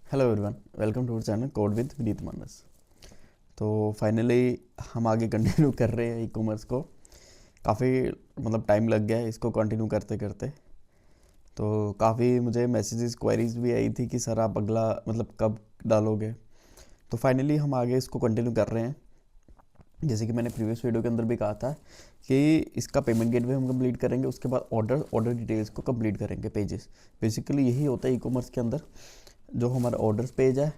Hello everyone, welcome to channel code with Vineet Manas. तो finally हम आगे कंटिन्यू कर रहे हैं ई कॉमर्स को। काफ़ी टाइम लग गया है इसको कंटिन्यू करते करते। तो काफ़ी मुझे मैसेजेस क्वेरीज भी आई थी कि सर आप अगला कब डालोगे। तो फाइनली हम आगे इसको कंटिन्यू कर रहे हैं। जैसे कि मैंने प्रीवियस वीडियो के अंदर भी कहा था कि इसका पेमेंट गेटवे हम कंप्लीट करेंगे, उसके बाद ऑर्डर डिटेल्स को कंप्लीट करेंगे, पेजेस। बेसिकली यही होता है ई कॉमर्स के अंदर। जो हमारा ऑर्डर्स पेज है,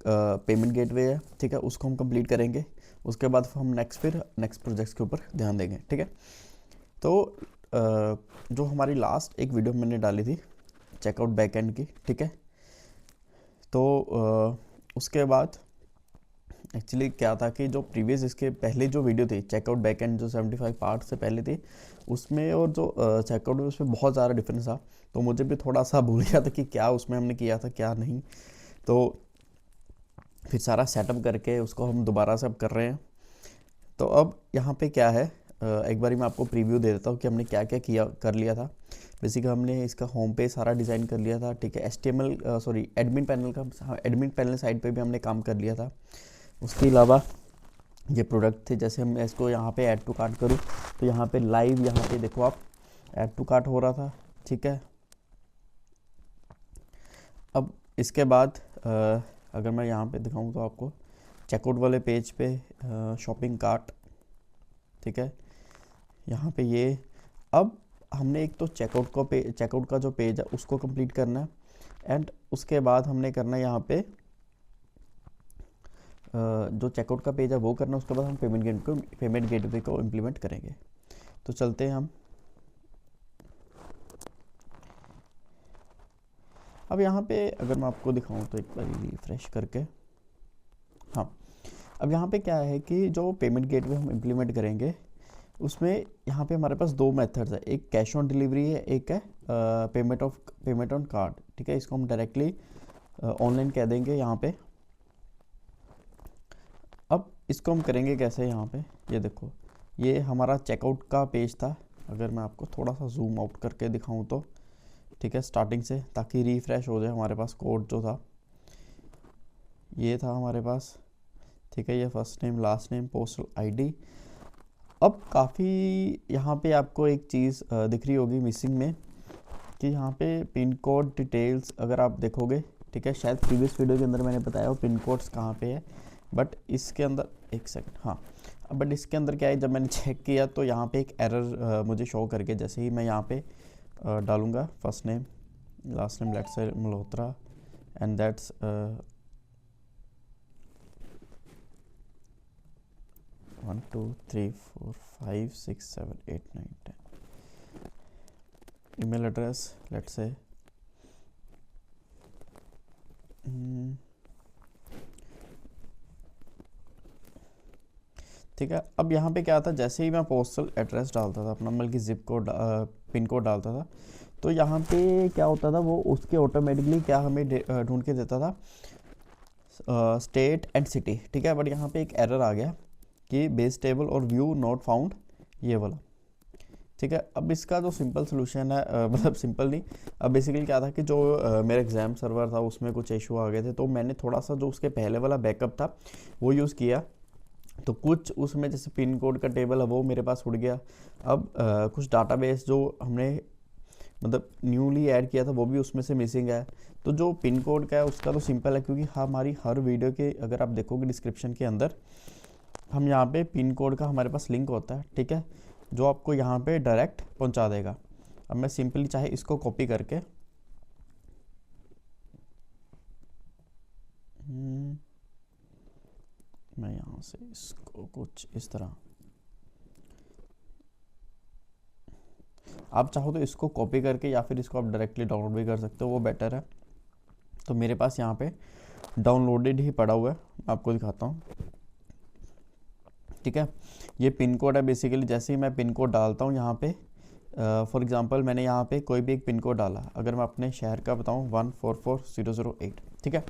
पेमेंट गेटवे है, ठीक है, उसको हम कंप्लीट करेंगे। उसके बाद हम नेक्स्ट प्रोजेक्ट्स के ऊपर ध्यान देंगे, ठीक है। तो जो हमारी लास्ट एक वीडियो मैंने डाली थी चेकआउट बैकएंड की, ठीक है। तो उसके बाद एक्चुअली क्या था कि जो प्रीवियस इसके पहले जो वीडियो थी चेकआउट बैकएंड, जो 75 पार्ट से पहले थी, उसमें और जो चेकआउट में उसमें बहुत ज़्यादा डिफरेंस था। तो मुझे भी थोड़ा सा भूल गया था कि क्या उसमें हमने किया था क्या नहीं। तो फिर सारा सेटअप करके उसको हम दोबारा से अब कर रहे हैं। तो अब यहाँ पे क्या है, एक बारी मैं आपको प्रीव्यू दे देता हूँ कि हमने क्या क्या किया कर लिया था। बेसिकली हमने इसका होम पेज सारा डिज़ाइन कर लिया था, ठीक है। एडमिन पैनल का, एडमिन पैनल साइड पे भी हमने काम कर लिया था। उसके अलावा ये प्रोडक्ट थे, जैसे मैं इसको यहाँ पे ऐड टू कार्ट करूँ तो यहाँ पे लाइव, यहाँ पे देखो आप, ऐड टू कार्ट हो रहा था, ठीक है। अब इसके बाद अगर मैं यहाँ पे दिखाऊँ तो आपको चेकआउट वाले पेज पे शॉपिंग कार्ट, ठीक है, यहाँ पे ये। अब हमने एक तो चेकआउट का जो पेज है उसको कंप्लीट करना है, एंड उसके बाद हमने करना है यहाँ पे जो चेकआउट का पेज है वो करना है। उसके बाद हम पेमेंट गेटवे को इम्प्लीमेंट करेंगे। तो चलते हैं हम। अब यहाँ पे अगर मैं आपको दिखाऊँ तो एक बार रिफ्रेश करके, हाँ, अब यहाँ पे क्या है कि जो पेमेंट गेटवे हम इम्प्लीमेंट करेंगे उसमें यहाँ पे हमारे पास दो मेथड्स है, एक कैश ऑन डिलीवरी है, एक है पेमेंट ऑन कार्ड, ठीक है। इसको हम डायरेक्टली ऑनलाइन कह देंगे यहाँ पे। अब इसको हम करेंगे कैसे, यहाँ पे ये देखो, ये हमारा चेकआउट का पेज था। अगर मैं आपको थोड़ा सा जूम आउट करके दिखाऊँ तो, ठीक है, स्टार्टिंग से, ताकि रिफ्रेश हो जाए। हमारे पास कोड जो था ये था हमारे पास, ठीक है। ये first name, last name, postal ID. अब काफ़ी यहाँ पे आपको एक चीज़ दिख रही होगी मिसिंग में, कि यहाँ पे पिन कोड डिटेल्स अगर आप देखोगे, ठीक है, शायद प्रीवियस वीडियो के अंदर मैंने बताया हो पिन कोड्स कहाँ पे है, बट इसके अंदर एक सेकंड, हाँ, बट इसके अंदर क्या है, जब मैंने चेक किया तो यहाँ पे एक एरर मुझे शो करके, जैसे ही मैं यहाँ पे डालूँगा first name last name, let's say Malhotra, and that's 1 2 3 4 5 6 7 8 9 10, email address let's say, ठीक है। अब यहाँ पे क्या था, जैसे ही मैं पोस्टल एड्रेस डालता था अपना, मतलब कि जिप कोड, पिन कोड डालता था, तो यहाँ पे क्या होता था, वो उसके ऑटोमेटिकली क्या हमें ढूंढ के देता था स्टेट एंड सिटी, ठीक है। बट यहाँ पे एक एरर आ गया कि बेस टेबल और व्यू नॉट फाउंड, ये वाला, ठीक है। अब इसका जो सिंपल सोल्यूशन है, सिंपल नहीं, अब बेसिकली क्या था कि जो मेरा एग्ज़ाम सर्वर था उसमें कुछ इशू आ गए थे, तो मैंने थोड़ा सा जो उसके पहले वाला बैकअप था वो यूज़ किया। तो कुछ उसमें जैसे पिन कोड का टेबल है वो मेरे पास उड़ गया। अब कुछ डाटाबेस जो हमने न्यूली ऐड किया था वो भी उसमें से मिसिंग है। तो जो पिन कोड का है उसका तो सिंपल है, क्योंकि हमारी हर वीडियो के अगर आप देखोगे डिस्क्रिप्शन के अंदर, हम यहाँ पे पिन कोड का हमारे पास लिंक होता है, ठीक है, जो आपको यहाँ पे डायरेक्ट पहुँचा देगा। अब मैं सिंपली चाहे इसको कॉपी करके, मैं यहाँ से इसको कुछ इस तरह, आप चाहो तो इसको कॉपी करके या फिर इसको आप डायरेक्टली डाउनलोड भी कर सकते हो, वो बेटर है। तो मेरे पास यहाँ पे डाउनलोडेड ही पड़ा हुआ है, मैं आपको दिखाता हूँ, ठीक है। ये पिन कोड है। बेसिकली जैसे ही मैं पिन कोड डालता हूँ यहाँ पे, फॉर एग्जांपल मैंने यहाँ पे कोई भी एक पिन कोड डाला, अगर मैं अपने शहर का बताऊँ 144008, ठीक है,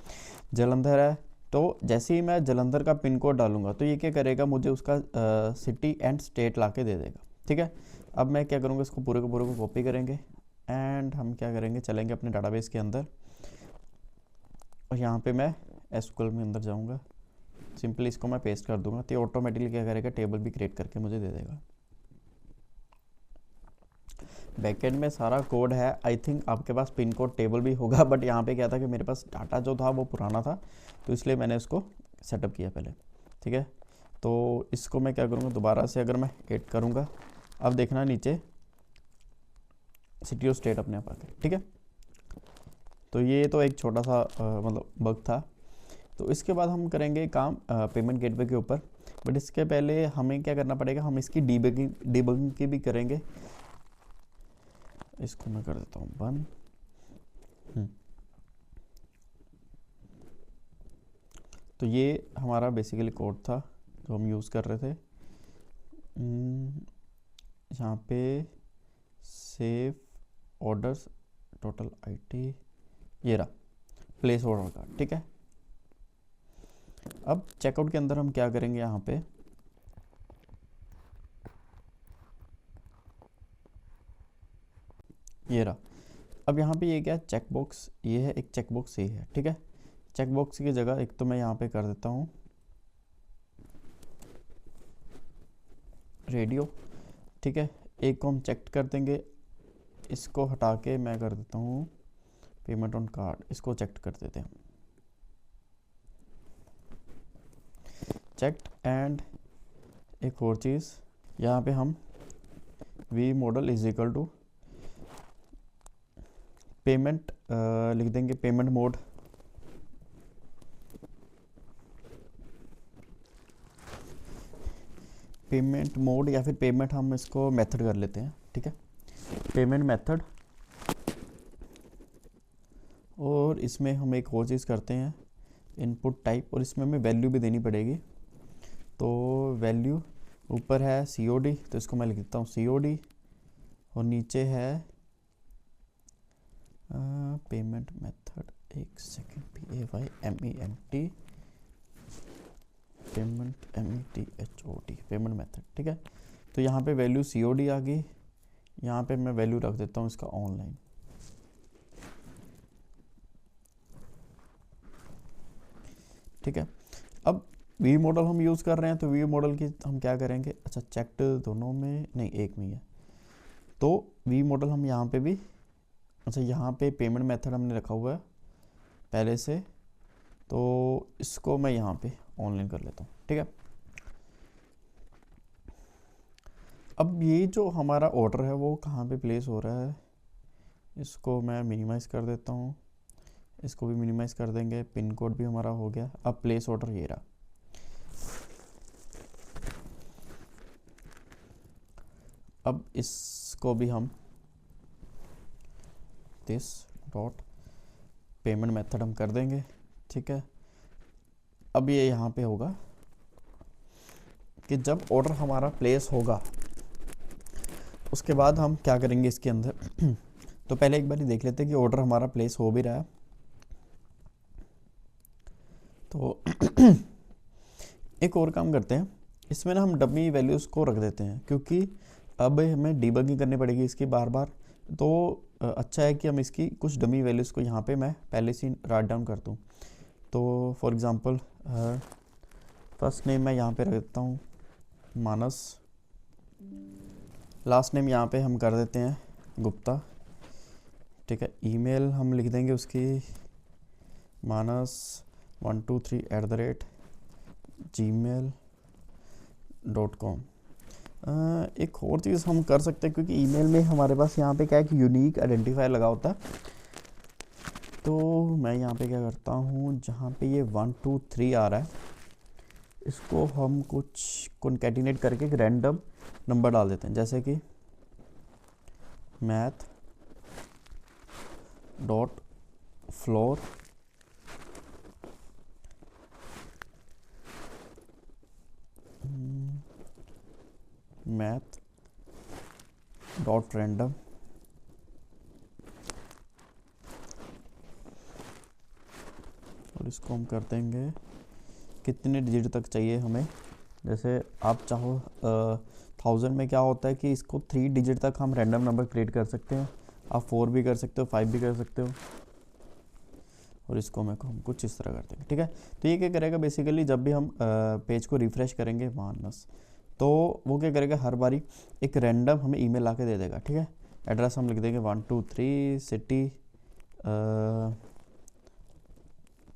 जलंधर है। तो जैसे ही मैं जलंधर का पिन कोड डालूंगा तो ये क्या करेगा, मुझे उसका सिटी एंड स्टेट ला के दे देगा, ठीक है। अब मैं क्या करूँगा, इसको पूरे को कॉपी करेंगे, एंड हम क्या करेंगे, चलेंगे अपने डाटाबेस के अंदर, और यहाँ पे मैं एसक्यूएल में अंदर जाऊँगा, सिंपली इसको मैं पेस्ट कर दूंगा, तो ऑटोमेटिकली क्या करेगा, टेबल भी क्रिएट करके मुझे दे देगा। बैकएंड में सारा कोड है। आई थिंक आपके पास पिन कोड टेबल भी होगा, बट यहाँ पे क्या था कि मेरे पास डाटा जो था वो पुराना था, तो इसलिए मैंने उसको सेटअप किया पहले। ठीक है, तो इसको मैं क्या करूँगा, दोबारा से अगर मैं ऐड करूँगा, अब देखना नीचे सिटी और स्टेट अपने आप आ गए। ठीक है, तो ये तो एक छोटा सा मतलब बग था। तो इसके बाद हम करेंगे काम पेमेंट गेटवे के ऊपर, बट इसके पहले हमें क्या करना पड़ेगा, हम इसकी डीबगिंग की भी करेंगे। इसको मैं कर देता हूँ बंद। तो ये हमारा बेसिकली कोड था जो हम यूज़ कर रहे थे। यहाँ पे सेव ऑर्डर्स टोटल आईटी, ये रहा प्लेस ऑर्डर का। ठीक है, अब चेकआउट के अंदर हम क्या करेंगे, यहाँ पे ये रहा। अब यहाँ पे ये क्या चेक बॉक्स, ये है एक चेक बॉक्स, ये है। ठीक है, चेक बॉक्स की जगह एक तो मैं यहाँ पे कर देता हूँ रेडियो। ठीक है, एक को हम चेक कर देंगे, इसको हटा के मैं कर देता हूँ पेमेंट ऑन कार्ड, इसको चेक कर देते हैं चेक्ड। एंड एक और चीज़, यहाँ पे हम v model is equal to payment लिख देंगे, पेमेंट मोड। पेमेंट मोड या फिर पेमेंट हम इसको मेथड कर लेते हैं। ठीक है, पेमेंट मेथड। और इसमें हम एक और चीज़ करते हैं इनपुट टाइप, और इसमें हमें वैल्यू भी देनी पड़ेगी। तो वैल्यू ऊपर है COD, तो इसको मैं लिख देता हूँ COD, और नीचे है पेमेंट मेथड, एक second, PAYMENT payment METHOD payment method. ठीक है, तो यहाँ पे वैल्यू COD आ गई, यहाँ पे मैं वैल्यू रख देता हूँ इसका ऑनलाइन। ठीक है, अब वी मॉडल हम यूज़ कर रहे हैं, तो वी मॉडल की हम क्या करेंगे, अच्छा चेक्ड दोनों में नहीं, एक में ही है, तो वी मॉडल हम यहाँ पे भी, अच्छा यहाँ पे पेमेंट मेथड हमने रखा हुआ है पहले से, तो इसको मैं यहाँ पे ऑनलाइन कर लेता हूँ। ठीक है, अब ये जो हमारा ऑर्डर है वो कहाँ पे प्लेस हो रहा है, इसको मैं मिनिमाइज़ कर देता हूँ, इसको भी मिनिमाइज़ कर देंगे, पिन कोड भी हमारा हो गया। अब प्लेस ऑर्डर ये रहा। अब इसको भी हम दिस डॉट पेमेंट मेथड हम कर देंगे। ठीक है, अब ये यहाँ पे होगा कि जब ऑर्डर हमारा प्लेस होगा उसके बाद हम क्या करेंगे इसके अंदर तो पहले एक बार ही देख लेते हैं कि ऑर्डर हमारा प्लेस हो भी रहा है। तो एक और काम करते हैं, इसमें ना हम डमी वैल्यूज़ को रख देते हैं, क्योंकि अब हमें डीबगिंग करनी पड़ेगी इसकी बार बार। तो अच्छा है कि हम इसकी कुछ डमी वैल्यूज़ को यहाँ पे मैं पहले से राइट डाउन कर दूँ। तो फॉर एग्ज़ाम्पल फर्स्ट नेम मैं यहाँ पे रख देता हूँ मानस, लास्ट नेम यहाँ पे हम कर देते हैं गुप्ता। ठीक है, ईमेल हम लिख देंगे उसकी manas123@gmail.com। एक और चीज़ हम कर सकते हैं, क्योंकि ईमेल में हमारे पास यहाँ पे क्या है कि यूनिक आइडेंटिफायर लगा होता है, तो मैं यहाँ पे क्या करता हूँ, जहाँ पे ये 1 2 3 आ रहा है, इसको हम कुछ कॉन्कैटिनेट करके एक रैंडम नंबर डाल देते हैं, जैसे कि math dot floor math dot random, और इसको हम कर देंगे कितने डिजिट तक चाहिए हमें। जैसे आप चाहो 1000 में क्या होता है कि इसको 3 डिजिट तक हम रैंडम नंबर क्रिएट कर सकते हैं, आप 4 भी कर सकते हो, 5 भी कर सकते हो, और इसको मैं हम कुछ इस तरह कर देंगे, ठीक है। तो ये क्या करेगा बेसिकली, जब भी हम पेज को रिफ़्रेश करेंगे मानस, तो वो क्या करेगा, हर बारी एक रैंडम हमें ईमेल ला के दे देगा, ठीक है। एड्रेस हम लिख देंगे 123 सिटी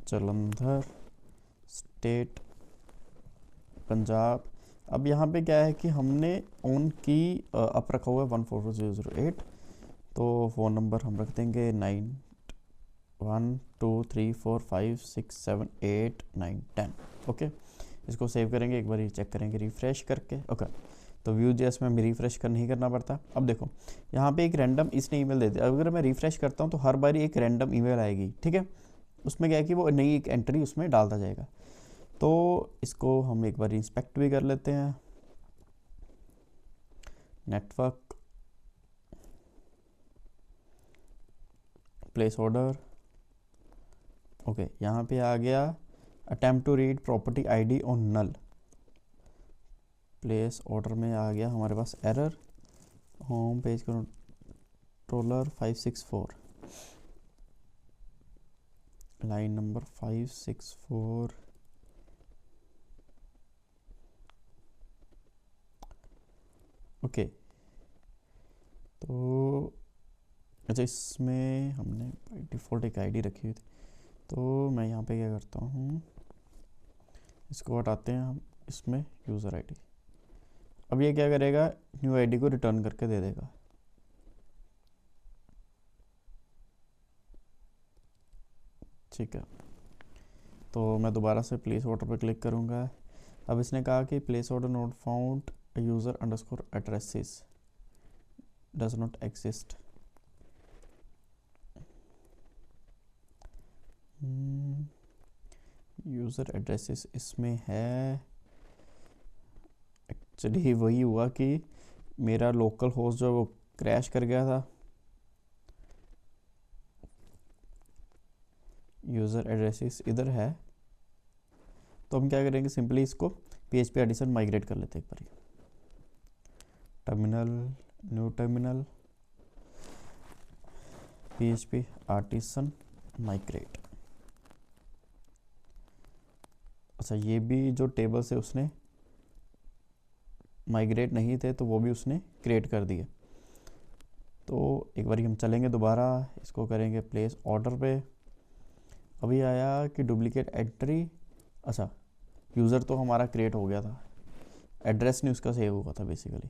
जलंधर, स्टेट पंजाब। अब यहाँ पे क्या है कि हमने ऑन की अप रखा हुआ है 144008, तो फ़ोन नंबर हम रख देंगे 912345678910। ओके, इसको सेव करेंगे, एक बार ये चेक करेंगे रिफ़्रेश करके। ओके, तो Vue.js में हमें रिफ़्रेश कर नहीं करना पड़ता। अब देखो यहाँ पे एक रैंडम इसने ईमेल दे दिया, अगर मैं रिफ़्रेश करता हूँ तो हर बार एक रैंडम ईमेल आएगी, ठीक है। उसमें क्या है कि वो नई एक एंट्री उसमें डालता जाएगा। तो इसको हम एक बार इंस्पेक्ट भी कर लेते हैं। नेटवर्क, प्लेस ऑर्डर, ओके, यहाँ पे आ गया attempt to read property ID on null. Place order में आ गया हमारे पास error, home page controller 564, line number 564। Okay, तो अच्छा, इसमें हमने डिफ़ॉल्ट एक आईडी रखी हुई थी, तो मैं यहाँ पे क्या करता हूँ, इसको हटाते हैं हम, इसमें यूज़र आईडी। अब ये क्या करेगा, न्यू आईडी को रिटर्न करके दे देगा। ठीक है, तो मैं दोबारा से प्लेस ऑर्डर पर क्लिक करूँगा। अब इसने कहा कि place order not found, user underscore addresses does not exist. User addresses इसमें है, एक्चुअली वही हुआ कि मेरा लोकल होस्ट जो वो क्रैश कर गया था। यूज़र एड्रेसेस इधर है, तो हम क्या करेंगे, सिंपली इसको PHP आर्टिसन माइग्रेट कर लेते हैं एक बार। Terminal, new terminal, PHP artisan migrate. अच्छा, ये भी जो टेबल से उसने माइग्रेट नहीं थे तो वो भी उसने क्रिएट कर दिए। तो एक बार हम चलेंगे दोबारा, इसको करेंगे प्लेस ऑर्डर पे। अभी आया कि डुप्लीकेट एंट्री, अच्छा यूज़र तो हमारा क्रिएट हो गया था, एड्रेस नहीं उसका सेव हुआ था बेसिकली,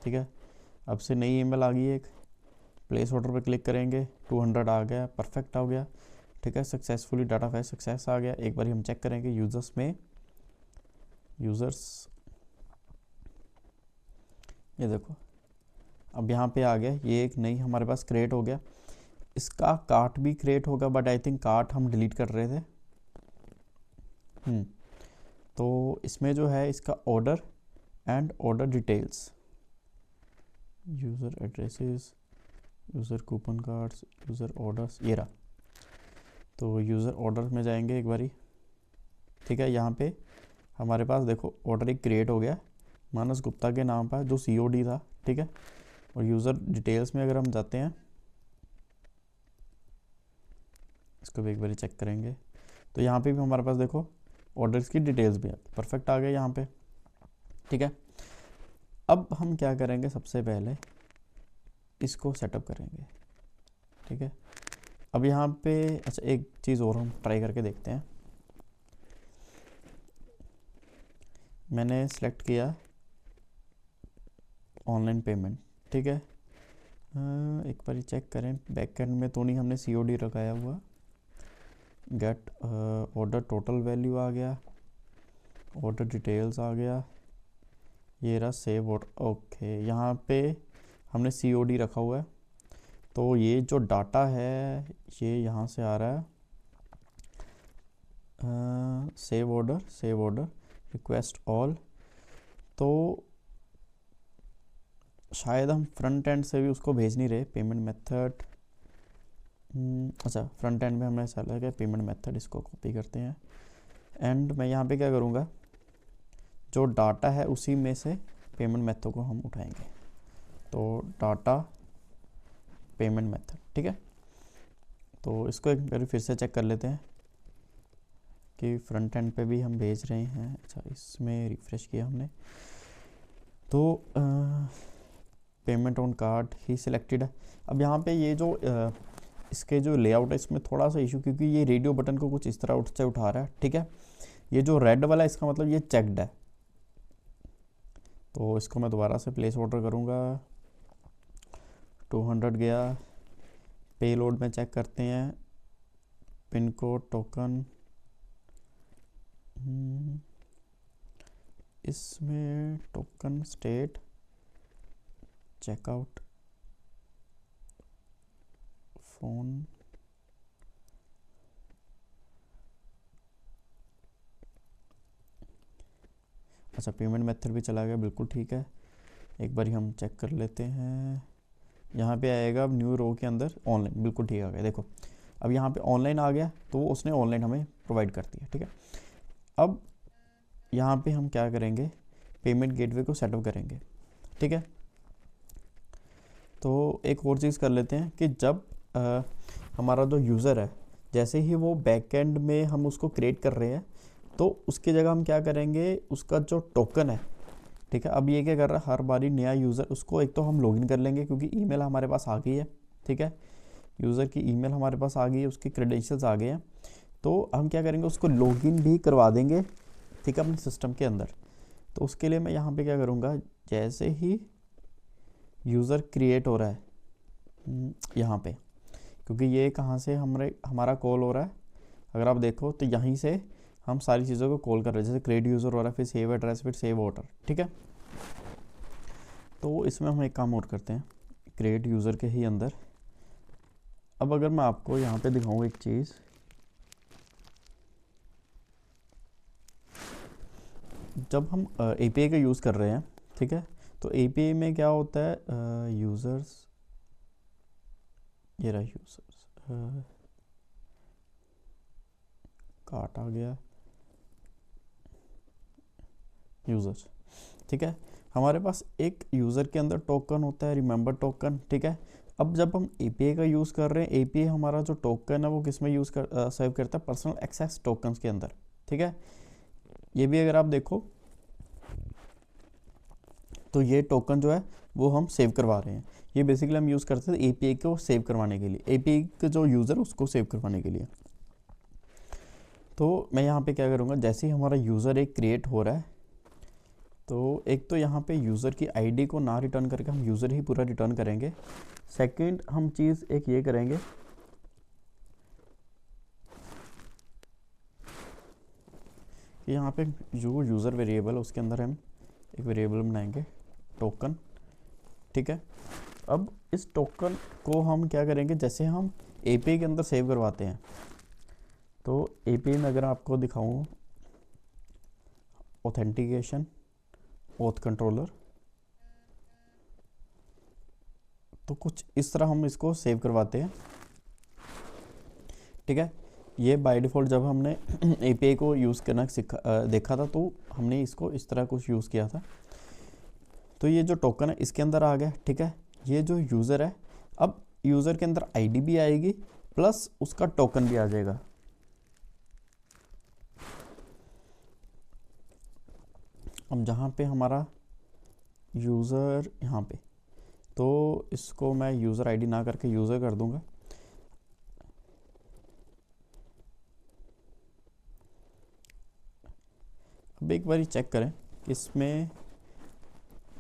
ठीक है। अब से नई ईमेल आ गई एक, प्लेस ऑर्डर पे क्लिक करेंगे, 200 आ गया, परफेक्ट आ गया, ठीक है। सक्सेसफुली डाटा फैच सक्सेस आ गया। एक बार हम चेक करेंगे यूज़र्स में, यूज़र्स, ये देखो अब यहाँ पे आ गया, ये एक नई हमारे पास क्रिएट हो गया। इसका कार्ट भी क्रिएट होगा, बट आई थिंक कार्ट हम डिलीट कर रहे थे। तो इसमें जो है इसका order and order details, user addresses, user coupon cards, user orders, ये रहा। तो यूज़र ऑर्डर में जाएंगे एक बारी, ठीक है। यहाँ पे हमारे पास देखो ऑर्डर एक क्रिएट हो गया मानस गुप्ता के नाम पर, जो COD था, ठीक है। और यूज़र डिटेल्स में अगर हम जाते हैं, इसको भी एक बारी चेक करेंगे, तो यहाँ पे भी हमारे पास देखो ऑर्डर्स की डिटेल्स भी परफेक्ट आ गए यहाँ पे, ठीक है। अब हम क्या करेंगे, सबसे पहले इसको सेटअप करेंगे, ठीक है। अब यहाँ पे अच्छा एक चीज़ और हम ट्राई करके देखते हैं। मैंने सेलेक्ट किया ऑनलाइन पेमेंट, ठीक है। एक बार चेक करें, बैक एंड में तो नहीं हमने COD लगाया हुआ। गेट ऑर्डर टोटल वैल्यू आ गया, ऑर्डर डिटेल्स आ गया, ये रहा सेव ऑर्डर। ओके, यहाँ पे हमने COD रखा हुआ है, तो ये जो डाटा है ये यहाँ से आ रहा है। सेव ऑर्डर रिक्वेस्ट ऑल, तो शायद हम फ्रंट एंड से भी उसको भेज नहीं रहे। पेमेंट मेथड, अच्छा फ्रंट एंड में हमने चला गया पेमेंट मेथड, इसको कॉपी करते हैं। एंड मैं यहाँ पे क्या करूँगा, जो डाटा है उसी में से पेमेंट मेथड को हम उठाएंगे। तो डाटा पेमेंट मेथड, ठीक है। तो इसको एक बार फिर से चेक कर लेते हैं कि फ्रंट एंड पे भी हम भेज रहे हैं। अच्छा, इसमें रिफ़्रेश किया हमने तो payment on card he selected है। अब यहाँ पे ये जो इसके जो लेआउट है इसमें थोड़ा सा इशू, क्योंकि ये रेडियो बटन को कुछ इस तरह से उठा रहा है, ठीक है। ये जो रेड वाला है इसका मतलब ये चेक्ड है। तो इसको मैं दोबारा से प्लेस ऑर्डर करूँगा। 200 गया। पे लोड में चेक करते हैं, पिन कोड, टोकन, इसमें टोकन, स्टेट, चेकआउट, फ़ोन, अच्छा पेमेंट मेथड भी चला गया, बिल्कुल ठीक है। एक बार हम चेक कर लेते हैं, यहाँ पे आएगा अब न्यू रो के अंदर ऑनलाइन, बिल्कुल ठीक आ गया। देखो अब यहाँ पे ऑनलाइन आ गया, तो उसने ऑनलाइन हमें प्रोवाइड कर दिया, ठीक है। अब यहाँ पे हम क्या करेंगे, पेमेंट गेटवे को सेटअप करेंगे, ठीक है। तो एक और चीज़ कर लेते हैं कि जब हमारा जो यूज़र है, जैसे ही वो बैकएंड में हम उसको क्रिएट कर रहे हैं, तो उसकी जगह हम क्या करेंगे, उसका जो टोकन है, ठीक है। अब ये क्या कर रहा है, हर बारी नया यूज़र, उसको एक तो हम लॉगिन कर लेंगे क्योंकि ईमेल हमारे पास आ गई है, ठीक है। यूज़र की ईमेल हमारे पास आ गई है, उसकी क्रेडेंशियल्स आ गए हैं, तो हम क्या करेंगे, उसको लॉगिन भी करवा देंगे, ठीक है, अपने सिस्टम के अंदर। तो उसके लिए मैं यहाँ पे क्या करूँगा, जैसे ही यूज़र क्रिएट हो रहा है यहाँ पे, क्योंकि ये कहाँ से हमारा कॉल हो रहा है, अगर आप देखो तो यहीं से हम सारी चीज़ों को कॉल कर रहे हैं, जैसे क्रिएट यूज़र हो रहा है, फिर सेव एड्रेस, फिर सेव ऑर्डर, ठीक है। तो इसमें हम एक काम और करते हैं, क्रिएट यूज़र के ही अंदर। अब अगर मैं आपको यहाँ पे दिखाऊँ एक चीज़, जब हम API का यूज़ कर रहे हैं, ठीक है, तो API में क्या होता है, यूज़र्स, ये रहा यूज़र्स, कार्ट आ गया, यूज़र्स, ठीक है। हमारे पास एक यूज़र के अंदर टोकन होता है, रिमेंबर टोकन, ठीक है। अब जब हम API का यूज़ कर रहे हैं, API हमारा जो टोकन है वो किस में सेव करता है, पर्सनल एक्सेस टोकन्स के अंदर, ठीक है। ये भी अगर आप देखो तो ये टोकन जो है वो हम सेव करवा रहे हैं। ये बेसिकली हम यूज़ करते हैं API को सेव करवाने के लिए, API का जो यूज़र उसको सेव करवाने के लिए। तो मैं यहाँ पे क्या करूँगा, जैसे ही हमारा यूज़र एक क्रिएट हो रहा है, तो एक तो यहाँ पे यूज़र की आईडी को ना रिटर्न करके हम यूज़र ही पूरा रिटर्न करेंगे। सेकंड हम चीज़ एक ये करेंगे कि यहाँ पे जो यूज़र वेरिएबल उसके अंदर हम एक वेरिएबल बनाएंगे टोकन, ठीक है। अब इस टोकन को हम क्या करेंगे, जैसे हम API के अंदर सेव करवाते हैं, तो API में अगर आपको दिखाऊँ, ऑथेंटिकेशन, ऑथ कंट्रोलर, तो कुछ इस तरह हम इसको सेव करवाते हैं, ठीक है। ये बाय डिफ़ॉल्ट जब हमने API को यूज़ करना देखा था, तो हमने इसको इस तरह कुछ यूज़ किया था। तो ये जो टोकन है इसके अंदर आ गया, ठीक है। ये जो यूज़र है, अब यूज़र के अंदर आईडी भी आएगी प्लस उसका टोकन भी आ जाएगा। अब जहाँ पे हमारा यूज़र यहाँ पे, तो इसको मैं यूज़र आईडी ना करके यूज़र कर दूंगा। अब एक बार चेक करें, इसमें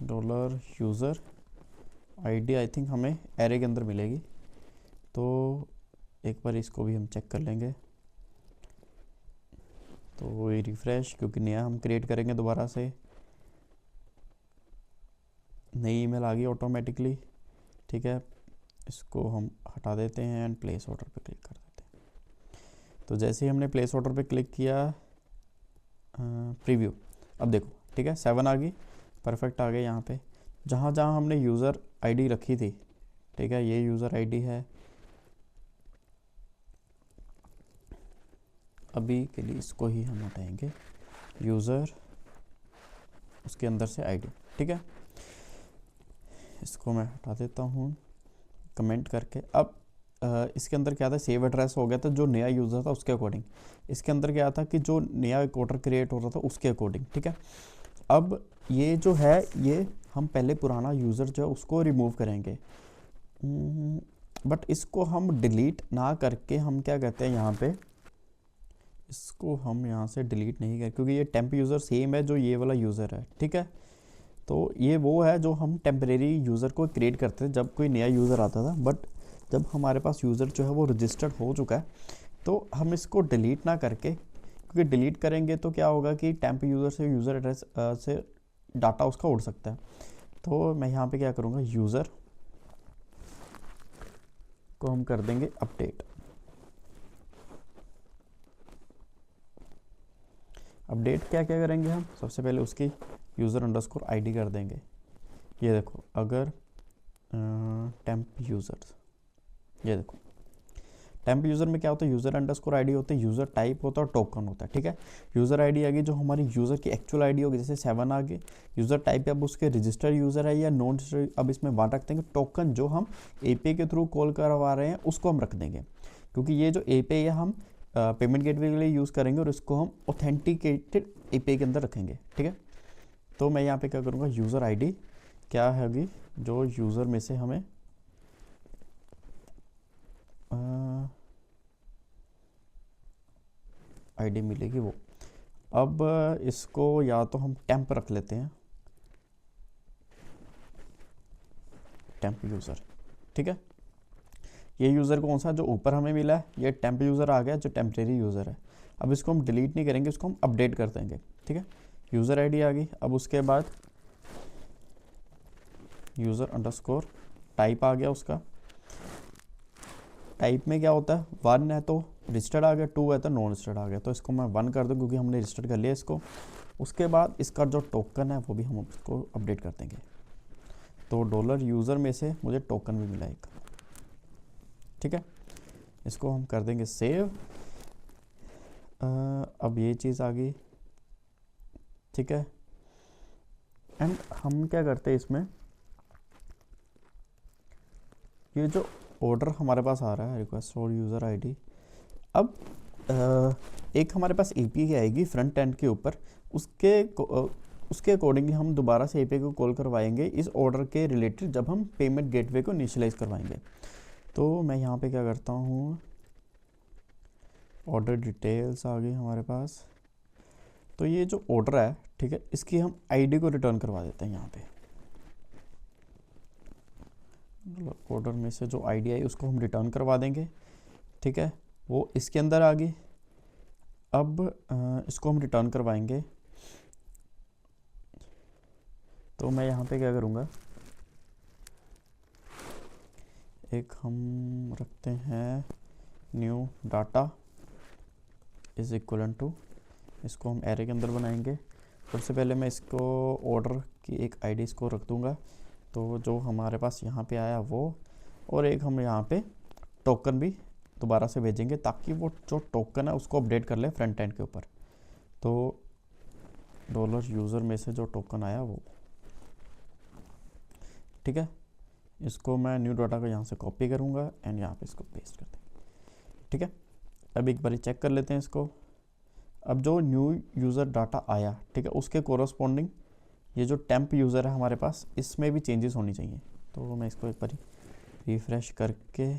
dollar user ID I think हमें एरे के अंदर मिलेगी, तो एक बार इसको भी हम चेक कर लेंगे। तो ये रिफ़्रेश, क्योंकि नया हम क्रिएट करेंगे दोबारा से, नई ईमेल आ गई ऑटोमेटिकली, ठीक है। इसको हम हटा देते हैं एंड प्लेस ऑर्डर पे क्लिक कर देते हैं। तो जैसे ही हमने प्लेस ऑर्डर पे क्लिक किया, प्रीव्यू, अब देखो, ठीक है, 7 आ गई, परफेक्ट आ गए। यहाँ पे जहाँ जहाँ हमने यूज़र आईडी रखी थी, ठीक है, ये यूज़र आईडी है, अभी के लिए इसको ही हम हटाएंगे, यूज़र, उसके अंदर से आईडी, ठीक है। इसको मैं हटा देता हूँ कमेंट करके। अब इसके अंदर क्या था, सेव एड्रेस हो गया था जो नया यूज़र था उसके अकॉर्डिंग। इसके अंदर क्या था कि जो नया एक ऑर्डर क्रिएट हो रहा था उसके अकॉर्डिंग, ठीक है। अब ये जो है ये हम पहले पुराना यूज़र जो है उसको रिमूव करेंगे, बट इसको हम डिलीट ना करके हम क्या कहते हैं यहाँ पे, इसको हम यहाँ से डिलीट नहीं करें क्योंकि ये टेम्प यूज़र सेम है जो ये वाला यूज़र है, ठीक है। तो ये वो है जो हम टेम्परेरी यूज़र को क्रिएट करते थे जब कोई नया यूज़र आता था, बट जब हमारे पास यूज़र जो है वो रजिस्टर्ड हो चुका है तो हम इसको डिलीट ना करके, क्योंकि डिलीट करेंगे तो क्या होगा कि टेम्प यूज़र से यूज़र एड्रेस से डाटा उसका उड़ सकता है। तो मैं यहाँ पे क्या करूँगा, यूज़र को हम कर देंगे अपडेट। अपडेट क्या क्या करेंगे हम, सबसे पहले उसकी यूज़र अंडरस्कोर आईडी कर देंगे। ये देखो अगर टेम्प यूज़र, ये देखो टेम्प यूज़र में क्या होता है, यूज़र अंडरस्कोर आईडी होता है, यूज़र टाइप होता है और टोकन होता है, ठीक है। यूज़र आईडी आ गई जो हमारी यूज़र की एक्चुअल आईडी होगी, जैसे 7 आ गई। यूज़र टाइप अब उसके रजिस्टर यूज़र है या नॉन रजिस्टर, अब इसमें 1 रख देंगे। टोकन जो हम एपीआई के थ्रू कॉल करवा रहे हैं उसको हम रख देंगे, क्योंकि ये जो एपीआई है हम पेमेंट गेटवे के लिए यूज़ करेंगे और इसको हम ऑथेंटिकेटेड एपीआई के अंदर रखेंगे, ठीक है। तो मैं यहाँ पे क्या करूँगा, यूज़र आईडी क्या होगी जो यूज़र में से हमें आईडी मिलेगी वो। अब इसको या तो हम टेम्प रख लेते हैं, टेम्प यूज़र, ठीक है। ये यूज़र कौन सा जो ऊपर हमें मिला है, ये टेम्प यूज़र आ गया जो टेम्परेरी यूज़र है। अब इसको हम डिलीट नहीं करेंगे, इसको हम अपडेट कर देंगे, ठीक है। यूज़र आईडी आ गई। अब उसके बाद यूज़र अंडरस्कोर टाइप आ गया, उसका टाइप में क्या होता है, 1 है तो रजिस्टर्ड आ गया, 2 है तो नॉन रजिस्टर्ड आ गया। तो इसको मैं 1 कर दूँ क्योंकि हमने रजिस्टर्ड कर लिया इसको। उसके बाद इसका जो टोकन है वो भी हम उसको अपडेट कर देंगे। तो डॉलर यूज़र में से मुझे टोकन भी मिला एक, ठीक है। इसको हम कर देंगे सेव। अब ये चीज़ आ गई, ठीक है। एंड हम क्या करते हैं इसमें, ये जो ऑर्डर हमारे पास आ रहा है रिक्वेस्ट फॉर यूज़र आईडी, अब एक हमारे पास एपीआई आएगी फ्रंट एंड के ऊपर, उसके अकॉर्डिंग हम दोबारा से एपीआई को कॉल करवाएंगे इस ऑर्डर के रिलेटेड जब हम पेमेंट गेटवे को इनिशियलाइज करवाएंगे। तो मैं यहाँ पे क्या करता हूँ, ऑर्डर डिटेल्स आ गई हमारे पास। तो ये जो ऑर्डर है, ठीक है, इसकी हम आईडी को रिटर्न करवा देते हैं यहाँ पे। ऑर्डर में से जो आईडी आई उसको हम रिटर्न करवा देंगे, ठीक है। वो इसके अंदर आ गई। अब इसको हम रिटर्न करवाएंगे। तो मैं यहाँ पे क्या करूँगा, एक हम रखते हैं new data is equal to, इसको हम एरे के अंदर बनाएंगे। सबसे पहले मैं इसको ऑर्डर की एक आईडी इसको रख दूँगा, तो जो हमारे पास यहाँ पे आया वो, और एक हम यहाँ पे टोकन भी दोबारा से भेजेंगे ताकि वो जो टोकन है उसको अपडेट कर ले फ्रंट एंड के ऊपर। तो डॉलर यूज़र में से जो टोकन आया वो, ठीक है। इसको मैं न्यू डाटा को यहाँ से कॉपी करूँगा एंड यहाँ पे इसको पेस्ट कर देंगे, ठीक है। अब एक बार चेक कर लेते हैं इसको। अब जो न्यू यूज़र डाटा आया, ठीक है, उसके कोरस्पॉन्डिंग ये जो टेम्प यूज़र है हमारे पास, इसमें भी चेंजेस होनी चाहिए। तो मैं इसको एक बार रिफ्रेश करके,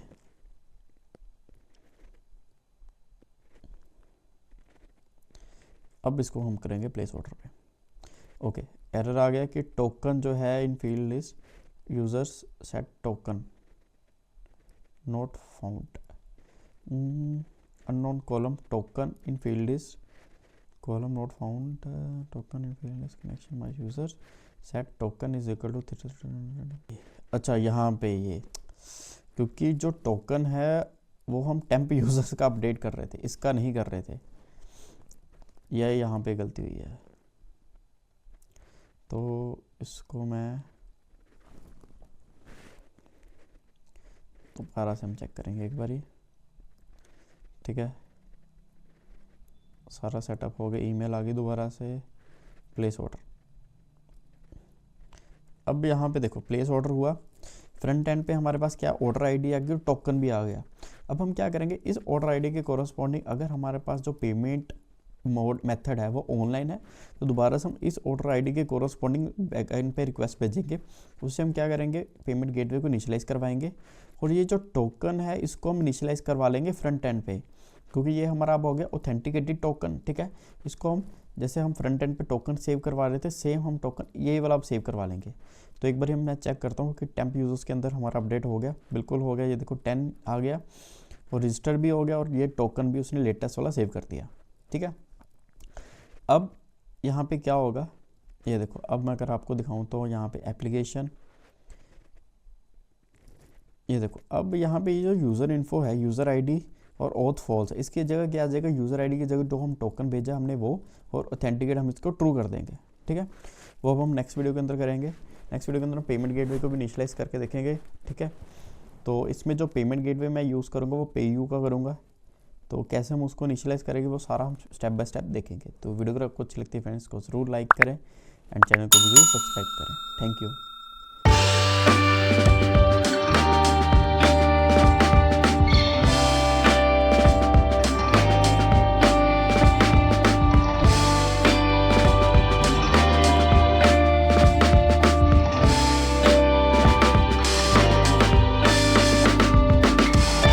अब इसको हम करेंगे प्लेस ऑर्डर पे। ओके, एरर आ गया कि टोकन जो है in field list users set token not found, unknown column token in field list column not found, token in field list connection my user set token is equal to. अच्छा, यहाँ पे ये क्योंकि जो टोकन है वो हम टेम्प यूजर्स का अपडेट कर रहे थे, इसका नहीं कर रहे थे, यह यहाँ पे गलती हुई है। तो इसको मैं दोबारा से हम चेक करेंगे एक बारी, ठीक है। सारा सेटअप हो गया, ईमेल आ गई दोबारा से, प्लेस ऑर्डर। अब यहाँ पे देखो प्लेस ऑर्डर हुआ, फ्रंट एंड पे हमारे पास क्या ऑर्डर आईडी आ गई, टोकन भी आ गया। अब हम क्या करेंगे, इस ऑर्डर आईडी के कोरस्पॉन्डिंग अगर हमारे पास जो पेमेंट मोड मेथड है वो ऑनलाइन है, तो दोबारा से हम इस ऑर्डर आईडी के कोरस्पॉन्डिंग बैकएंड पे रिक्वेस्ट भेजेंगे। उससे हम क्या करेंगे, पेमेंट गेटवे को इनिशियलाइज करवाएंगे, और ये जो टोकन है इसको हम इनिशियलाइज करवा लेंगे फ्रंट एंड पे, क्योंकि ये हमारा अब हो गया ऑथेंटिकेटेड टोकन। ठीक है, इसको हम जैसे हम फ्रंट एंड पे टोकन सेव करवा रहे थे, सेम हम टोकन ये वाला अब सेव करवा लेंगे। तो एक बार मैं चेक करता हूँ कि टेम्प यूजर्स के अंदर हमारा अपडेट हो गया, बिल्कुल हो गया, ये देखो 10 आ गया और रजिस्टर भी हो गया, और ये टोकन भी उसने लेटेस्ट वाला सेव कर दिया। ठीक है, अब यहाँ पे क्या होगा, ये देखो, अब मैं अगर आपको दिखाऊं तो यहाँ पे एप्लीकेशन, ये देखो, अब यहाँ पे ये जो यूज़र इन्फो है, यूज़र आईडी और ऑथ फॉल्स, इसकी जगह क्या आ जाएगा, यूज़र आईडी की जगह जो हम टोकन भेजा हमने वो, और ऑथेंटिकेट हम इसको ट्रू कर देंगे। ठीक है, वो अब हम नेक्स्ट वीडियो के अंदर करेंगे। नेक्स्ट वीडियो के अंदर हम पेमेंट गेटवे को भी इनिशियलाइज करके देखेंगे। ठीक है, तो इसमें जो पेमेंट गेटवे मैं यूज़ करूँगा वो पेयू का करूँगा, तो कैसे हम उसको इनिशियलाइज करेंगे वो सारा हम स्टेप बाय स्टेप देखेंगे। तो वीडियो अगर आपको अच्छी लगती है फ्रेंड्स को ज़रूर लाइक करें एंड चैनल को भी जरूर सब्सक्राइब करें। Thank you.